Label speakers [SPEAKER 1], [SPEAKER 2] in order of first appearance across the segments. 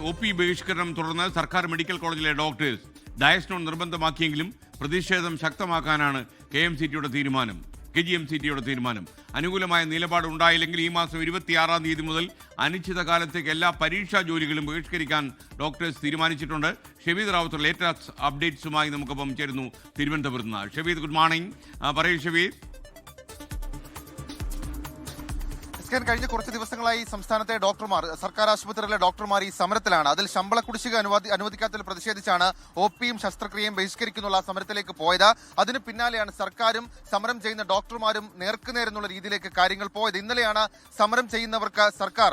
[SPEAKER 1] OP ബഹിഷ്കരണം തുടർന്ന് സർക്കാർ medical കോളേജിലെ ഡോക്ടേഴ്സ് ഡയസ്നോൺ നിർബന്ധമാക്കിയെങ്കിലും പ്രതിഷേധം ശക്തമാക്കാനാണ് KMCTയുടെ തീരുമാനം. KGMCTയുടെ തീരുമാനം. അനുകൂലമായ നിലപാട് ഉണ്ടായില്ലെങ്കിൽ ഈ മാസം 26-ാം തീയതി മുതൽ അനിശ്ചിതകാലത്തേക്ക് എല്ലാ പരീക്ഷാ ജോലികളും ബഹിഷ്കരിക്കാൻ ഡോക്ടേഴ്സ് തീരുമാനിച്ചിട്ടുണ്ട്. ഷെവീദ് റാവുത്തർ ലേറ്റസ്റ്റ് അപ്ഡേറ്റ്സുമായി നമുക്കൊപ്പം ചേരുന്നു തിരുവനന്തപുരത്ത് നിന്ന്. Shaveed, good morning. പറയൂ ഷെവീദ്.
[SPEAKER 2] കഴിഞ്ഞ കുറച്ച് ദിവസങ്ങളായി സംസ്ഥാനത്തെ ഡോക്ടർമാർ, സർക്കാർ ആശുപത്രിയിലെ ഡോക്ടർമാർ ഈ സമരത്തിലാണ്. അതിൽ ശമ്പള കുടിശ്ശിക അനുവദിക്കാത്തതിൽ പ്രതിഷേധിച്ചാണ് OPയും ശസ്ത്രക്രിയയും ബഹിഷ്കരിക്കുന്നുള്ള സമരത്തിലേക്ക് പോയത്. അതിന് പിന്നാലെയാണ് സർക്കാരും സമരം ചെയ്യുന്ന ഡോക്ടർമാരും നേർക്കുനേരെന്നുള്ള രീതിയിലേക്ക് കാര്യങ്ങൾ പോയത്. ഇന്നലെയാണ് സമരം ചെയ്യുന്നവർക്ക് സർക്കാർ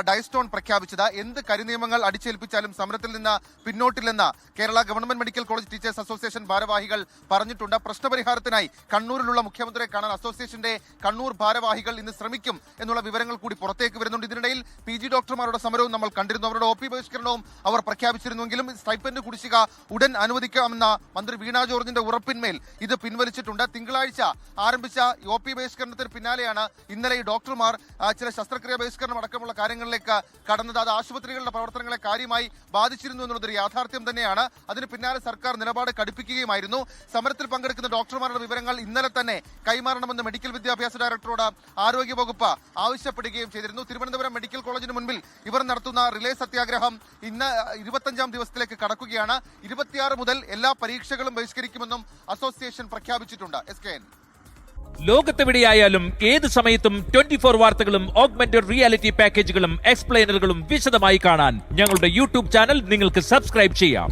[SPEAKER 2] ഡയസ്റ്റോൺ പ്രഖ്യാപിച്ചത്. എന്ത് കരിനിയമങ്ങൾ അടിച്ചേൽപ്പിച്ചാലും സമരത്തിൽ നിന്ന് പിന്നോട്ടില്ലെന്ന് Kerala government medical college teachers association ഭാരവാഹികൾ പറഞ്ഞിട്ടുണ്ട്. പ്രശ്നപരിഹാരത്തിനായി കണ്ണൂരിലുള്ള മുഖ്യമന്ത്രിയെ കാണാൻ അസോസിയേഷന്റെ കണ്ണൂർ ഭാരവാഹികൾ ഇന്ന് ശ്രമിക്കും എന്നുള്ള വിവരങ്ങൾ കൂടി പുറത്തേക്ക് വരുന്നുണ്ട്. ഇതിനിടയിൽ PG ഡോക്ടർമാരുടെ സമരവും നമ്മൾ കണ്ടിരുന്നു. അവരുടെ OP ബഹിഷ്കരണവും അവർ പ്രഖ്യാപിച്ചിരുന്നുവെങ്കിലും സ്റ്റൈപ്പൻഡ് കുടിശ്ശിക ഉടൻ അനുവദിക്കാമെന്ന മന്ത്രി വീണ ജോർജിന്റെ ഉറപ്പിന്മേൽ ഇത് പിൻവലിച്ചിട്ടുണ്ട്. തിങ്കളാഴ്ച ആരംഭിച്ച OP ബഹിഷ്കരണത്തിന് പിന്നാലെയാണ് ഇന്നലെ ഈ ഡോക്ടർമാർ ചില ശസ്ത്രക്രിയ ബഹിഷ്കരണം അടക്കമുള്ള കാര്യങ്ങളിലേക്ക് കടന്നത്. അത് ആശുപത്രികളുടെ പ്രവർത്തനങ്ങളെ കാര്യമായി ബാധിച്ചിരുന്നു എന്നുള്ളതൊരു യാഥാർത്ഥ്യം തന്നെയാണ്. അതിന് പിന്നാലെ സർക്കാർ നിലപാട് കടുപ്പിക്കുകയുമായിരുന്നു. സമരത്തിൽ പങ്കെടുക്കുന്ന ഡോക്ടർമാരുടെ വിവരങ്ങൾ ഇന്നലെ തന്നെ കൈമാറണമെന്ന് മെഡിക്കൽ വിദ്യാഭ്യാസ ഡയറക്ടറോട് ആരോഗ്യവകുപ്പ് ആവശ്യപ്പെടുകയും ചെയ്തിരുന്നു. തിരുവനന്തപുരം മെഡിക്കൽ കോളേജിന് മുൻപിൽ ഇവർ നടത്തുന്ന റിലേ സത്യാഗ്രഹം ഇന്ന് 25-ാം ദിവസത്തിലേക്ക് കടക്കുകയാണ്. 26 മുതൽ എല്ലാ പരീക്ഷകളും ബഹിഷ്കരിക്കുമെന്നും അസോസിയേഷൻ പ്രഖ്യാപിച്ചിട്ടുണ്ട്. SKN.
[SPEAKER 3] ലോകത്തെവിടെയായാലും ഏത് സമയത്തും 24 വാർത്തകളും ഓഗ്മെന്റഡ് റിയാലിറ്റി പാക്കേജുകളും എക്സ്പ്ലെയിനറുകളും വിശദമായി കാണാൻ ഞങ്ങളുടെ YouTube ചാനൽ നിങ്ങൾക്ക് സബ്സ്ക്രൈബ് ചെയ്യാം.